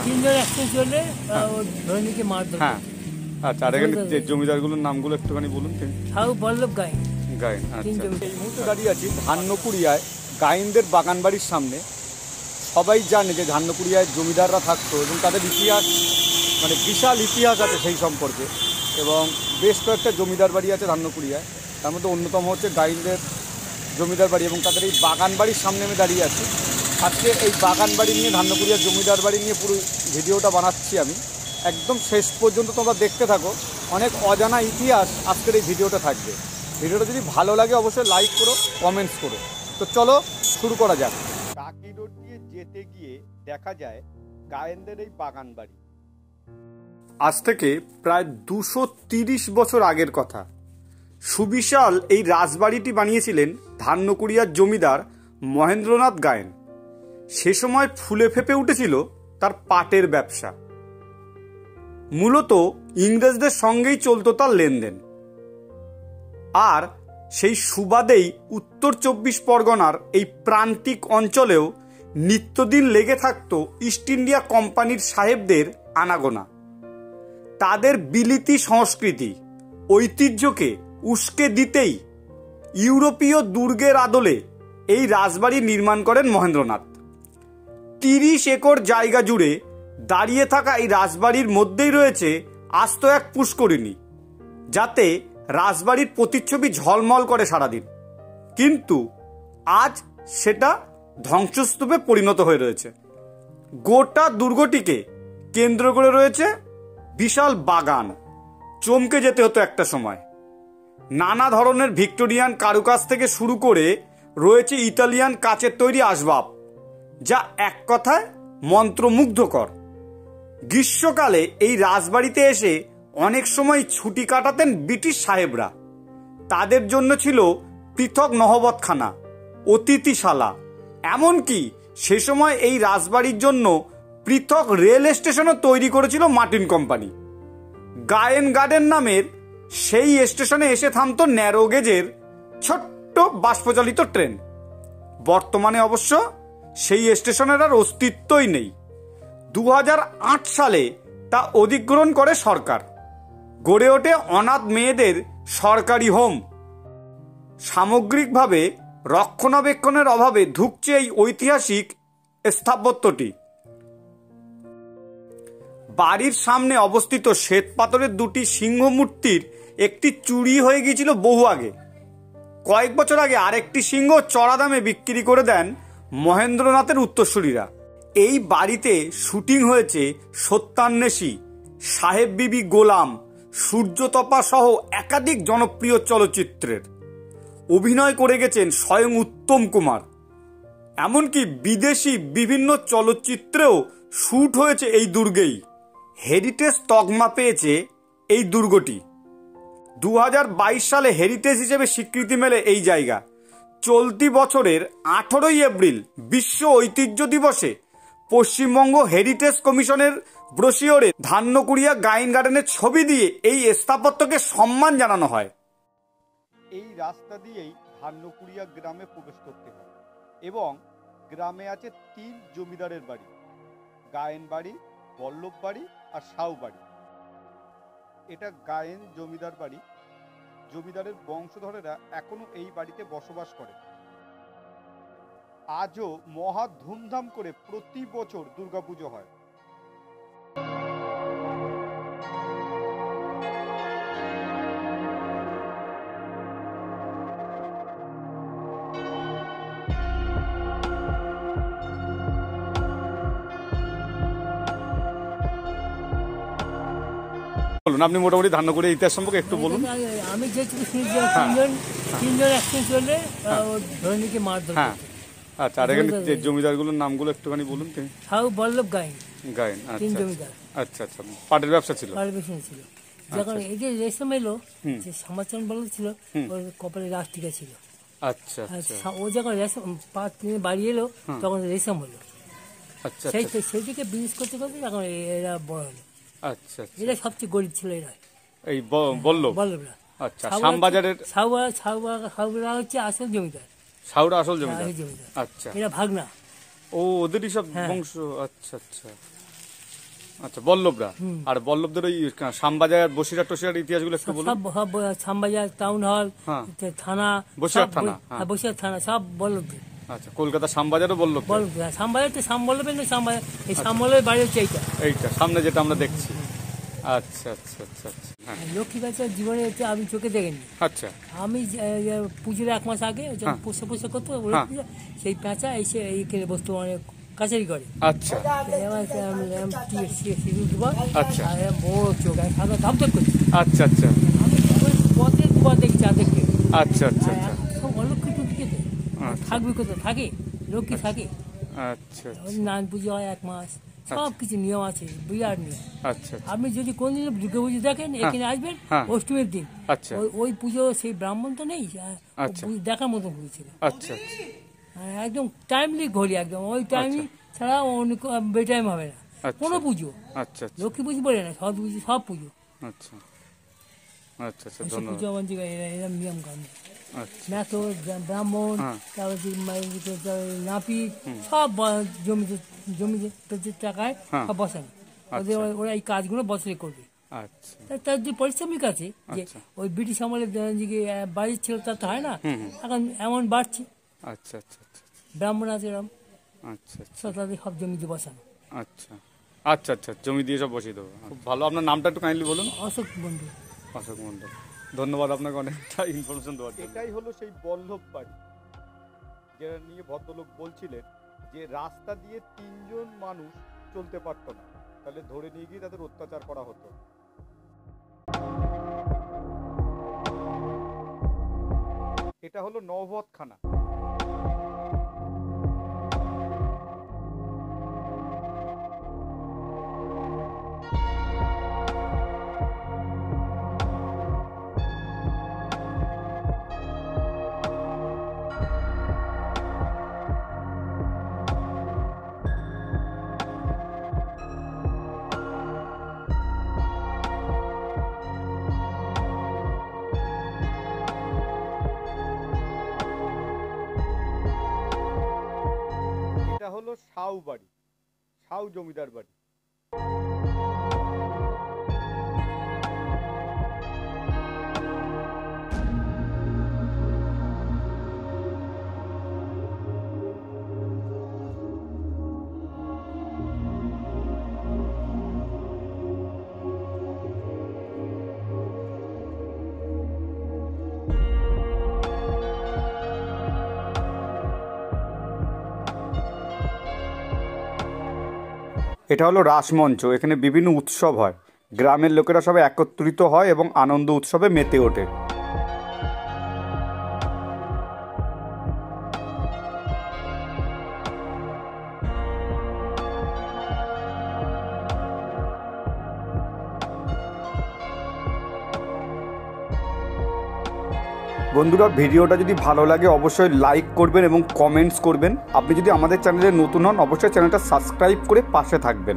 তিনজন একসাথে চলে ধরে নিয়ে মারধর। হ্যাঁ আচ্ছা, আর এখানে যে জমিদারগুলোর নামগুলো একটুখানি বলুন। সাহু বল্লভ গাইন। গাইন, আচ্ছা। এই মুহূর্তে দাঁড়িয়ে আছি ধান্যকুড়িয়ায় গাইনদের বাগান বাড়ির সামনে। সবাই জানে যে ধান্যকুড়িয়ায় জমিদাররা থাকতো এবং তাদের ইতিহাস মানে বিশাল ইতিহাস আছে সেই সম্পর্কে, এবং বেশ কয়েকটা জমিদার বাড়ি আছে ধান্যকুড়িয়ায়। তার মধ্যে অন্যতম হচ্ছে গাইনদের জমিদার বাড়ি, এবং তাদের এই বাগান বাড়ির সামনে আমি দাঁড়িয়ে আছি। আজকে এই বাগান বাড়ি নিয়ে, ধান্যকুড়িয়ার জমিদার বাড়ি নিয়ে পুরো ভিডিওটা বানাচ্ছি আমি। একদম শেষ পর্যন্ত তোমরা দেখতে থাকো, অনেক অজানা ইতিহাস আজকের এই ভিডিওটা থাকবে। ভিডিওটা যদি ভালো লাগে অবশ্যই লাইক করো, কমেন্টস করো। তো চলো শুরু করা যাক। টাকি রোড দিয়ে যেতে গিয়ে দেখা যায় গায়েনদের এই বাগান বাড়ি। আজ থেকে প্রায় 230 বছর আগের কথা। সুবিশাল এই রাজবাড়িটি বানিয়েছিলেন ধান্যকুড়িয়ার জমিদার মহেন্দ্রনাথ গায়েন। সে সময় ফুলে ফেঁপে উঠেছিল তার পাটের ব্যবসা। মূলত ইংরেজদের সঙ্গেই চলতো তার লেনদেন। আর সেই সুবাদেই উত্তর 24 পরগনার এই প্রান্তিক অঞ্চলেও নিত্যদিন লেগে থাকতো ইস্ট ইন্ডিয়া কোম্পানির সাহেবদের আনাগোনা। তাদের বিলিতি সংস্কৃতি ঐতিহ্যকে উস্কে দিতেই ইউরোপীয় দুর্গের আদলে এই রাজবাড়ি নির্মাণ করেন মহেন্দ্রনাথ। 30 একর জায়গা জুড়ে দাঁড়িয়ে থাকা এই রাজবাড়ির মধ্যেই রয়েছে আস্ত এক পুষ্করিণী, যাতে রাজবাড়ির প্রতিচ্ছবি ঝলমল করে সারাদিন। কিন্তু আজ সেটা ধ্বংসস্তূপে পরিণত হয়ে রয়েছে। গোটা দুর্গটিকে কেন্দ্র করে রয়েছে বিশাল বাগান। চমকে যেতে হতো একটা সময়। নানা ধরনের ভিক্টোরিয়ান কারুকাজ থেকে শুরু করে রয়েছে ইতালিয়ান কাচের তৈরি আসবাব, যা এক কথায় মন্ত্রমুগ্ধকর। গ্রীষ্মকালে এই রাজবাড়িতে এসে অনেক সময় ছুটি কাটাতেন ব্রিটিশ সাহেবরা। তাদের জন্য ছিল পৃথক নহবতখানা, অতিথিশালা, এমনকি সে সময় এই রাজবাড়ির জন্য পৃথক রেল স্টেশনও তৈরি করেছিল মার্টিন কোম্পানি। গায়েন গার্ডেন নামের সেই স্টেশনে এসে থামতো ন্যারো গেজের ছোট্ট বাষ্পচালিত ট্রেন। বর্তমানে অবশ্য সেই স্টেশনের আর অস্তিত্বই নেই। 2008 সালে তা অধিগ্রহণ করে সরকার। গড়ে ওঠে অনাথ মেয়েদের সরকারি হোম। সামগ্রিকভাবে রক্ষণাবেক্ষণের অভাবে ধুঁকছে এই ঐতিহাসিক স্থাপত্যটি। বাড়ির সামনে অবস্থিত শ্বেত পাথরের দুটি সিংহ মূর্তির একটি চুরি হয়ে গিয়েছিল বহু আগে। কয়েক বছর আগে আরেকটি সিংহ চড়া দামে বিক্রি করে দেন মহেন্দ্রনাথের উত্তরসূরিরা। এই বাড়িতে শুটিং হয়েছে সত্যান্বেষী, সাহেব বিবি গোলাম, সূর্যতপা সহ একাধিক জনপ্রিয় চলচ্চিত্রের। অভিনয় করে গেছেন স্বয়ং উত্তম কুমার। এমনকি বিদেশি বিভিন্ন চলচ্চিত্রেও শ্যুট হয়েছে এই দুর্গেই। হেরিটেজ তকমা পেয়েছে এই দুর্গটি। 2022 সালে হেরিটেজ হিসেবে স্বীকৃতি মেলে এই জায়গা। চলতি বছরের 18 এপ্রিল বিশ্ব ঐতিহ্য দিবসে পশ্চিমবঙ্গ হেরিটেজ কমিশনের ব্রোশিওরে ধান্যকুড়িয়া গাইন গার্ডেনের ছবি দিয়ে এই স্থাপত্যকে সম্মান জানানো হয়। এই রাস্তা দিয়েই ধান্যকুড়িয়া গ্রামে প্রবেশ করতে হয়, এবং গ্রামে আছে 3 জমিদারের বাড়ি: গায়েন বাড়ি, বল্লভ বাড়ি আর সাউ বাড়ি। এটা গায়েন জমিদার বাড়ি। জমিদারের বংশধরেরা এখনো এই বাড়িতে বসবাস করে। আজও মহা ধুমধাম করে প্রতি বছর দুর্গাপুজো হয়। বলুন, আপনি মোটামুটি ধান্যকুড়িয়া ইতিহাস সম্পর্কে একটু বলুন। আমি যেটুকু শুনেছি তিনজন একসাথে চলে ধরে নিয়ে মারধর। হ্যাঁ আচ্ছা, আর এখানে যে জমিদারগুলোর নামগুলো একটুখানি বলুন। সাহু বল্লভ গাইন। গাইন, 3 জমিদার। আচ্ছা আচ্ছা, পাটের ব্যবসা ছিল। পাটের ব্যবসা ছিল। যখন এই যে রেশম এলো, যে সমাচার বল্লভ ছিল, ওর কপালে রাস্টিকা ছিল। আচ্ছা আচ্ছা, ও যখন রেশম পাট নিয়ে বাড়ি এলো, তখন রেশম হলো। আচ্ছা, সেই থেকে বিজনেস করতে করতে এখন এরা বড় হলো। আচ্ছা, এরা সবচেয়ে গরিব ছিল এরা, এই বল্লভরা। আচ্ছা, শ্যামবাজারের সাউরা হচ্ছে আসল জমিদার। সাউরা আসল জমিদার। আচ্ছা, এরা ভাগনা। ও ওদেরই সব বংশ। আচ্ছা আচ্ছা, আচ্ছা, বল্লভরা। আর বল্লভদের ওই শ্যামবাজার বসিরহাট টসিরহাট ইতিহাসগুলো একটু বলুন। সব সব শ্যামবাজার টাউন হল, হ্যাঁ। থানা, বসিরহাট থানা, হ্যাঁ বসিরহাট থানা সব বল্লভদের। আচ্ছা, কলকাতা শ্যামবাজারও বল্লভ। বল্লভদের শ্যামবাজার তো শ্যাম বল্লভের না, শ্যামবাজার এই শ্যামবল্লভের বাড়ি হচ্ছে এইটা সামনে যেটা আমরা দেখছি। আচ্ছা আচ্ছা আচ্ছা আচ্ছা, হ্যাঁ। লক্ষ্মী প্যাঁচা জীবনে হচ্ছে আমি চোখে দেখিনি। আচ্ছা, আমি পুজোর 1 মাস আগে যখন পোষা পোষা করতো সেই প্যাঁচা এসে এইখানে বস্তু অনেক কাছারি করে। আচ্ছা আচ্ছা বড় চোখ সাদা ধাপধাপ করছে। আচ্ছা আচ্ছা আমি পথে দুবার দেখছি দেখে। আচ্ছা আচ্ছা আচ্ছা, সব অলক্ষী টুকিতে থাকবে কোথায়, থাকে লক্ষ্মী থাকে। আচ্ছা নারায়ণ পুজো হয় 1 মাস, সব কিছু নিয়ম আছে, বিরাট নিয়ম। আচ্ছা, আপনি যদি কোনদিন দুর্গা পুজো দেখেন এখানে আসবেন অষ্টমীর দিন। আচ্ছা ওই পুজো সেই ব্রাহ্মণ তো নেই, দেখার মতো হয়েছিল। আচ্ছা একদম টাইমলি ঘড়ি, একদম ওই টাইমই ছাড়া অন্য বেটাইম হবে না কোনো পুজো। আচ্ছা, লক্ষ্মী পুজো বলে না, সব পুজো সব পুজো। আচ্ছা আচ্ছা আচ্ছা, পুজো ধন্যবাদ। আমার জায়গায় এরকম নিয়ম কানুন, আচ্ছা মেথর ব্রাহ্মণ, তারপর নাপিত সব জমিতে জমিতে টাকায় সব বসানো, ওরা এই কাজগুলো বছরে করবে। আচ্ছা তার যে পারিশ্রমিক আছে, যে ওই ব্রিটিশ আমলে যে বাড়ির ছিল তার তো হয় না, এখন এমন বাড়ছে। আচ্ছা আচ্ছা আচ্ছা ব্রাহ্মণ আছে এরকম, আচ্ছা আচ্ছা সব তাদের সব জমিতে বসানো। আচ্ছা আচ্ছা আচ্ছা, জমি দিয়ে সব বসিয়ে দেবো। খুব ভালো। আপনার নামটা একটু কাইন্ডলি বলুন। অশোক বন্ধু। অশোক মন্ডল, ধন্যবাদ আপনাকে অনেকটা ইনফরমেশন দেওয়ার জন্য। এটাই হলো সেই বল্লভ বাড়ি যেটা নিয়ে ভদ্রলোক বলছিলেন যে রাস্তা দিয়ে 3 জন মানুষ চলতে পারত না, তাহলে ধরে নিয়ে গিয়ে তাদের অত্যাচার করা হতো। এটা হলো নওবতখানা। এটা হলো সাউ বাড়ি, সাউ জমিদার বাড়ি। এটা হলো রাসমঞ্চ। এখানে বিভিন্ন উৎসব হয়, গ্রামের লোকেরা সবাই একত্রিত হয় এবং আনন্দ উৎসবে মেতে ওঠে। বন্ধুরা, ভিডিওটা যদি ভালো লাগে অবশ্যই লাইক করবেন এবং কমেন্টস করবেন। আপনি যদি আমাদের চ্যানেলে নতুন হন অবশ্যই চ্যানেলটা সাবস্ক্রাইব করে পাশে থাকবেন।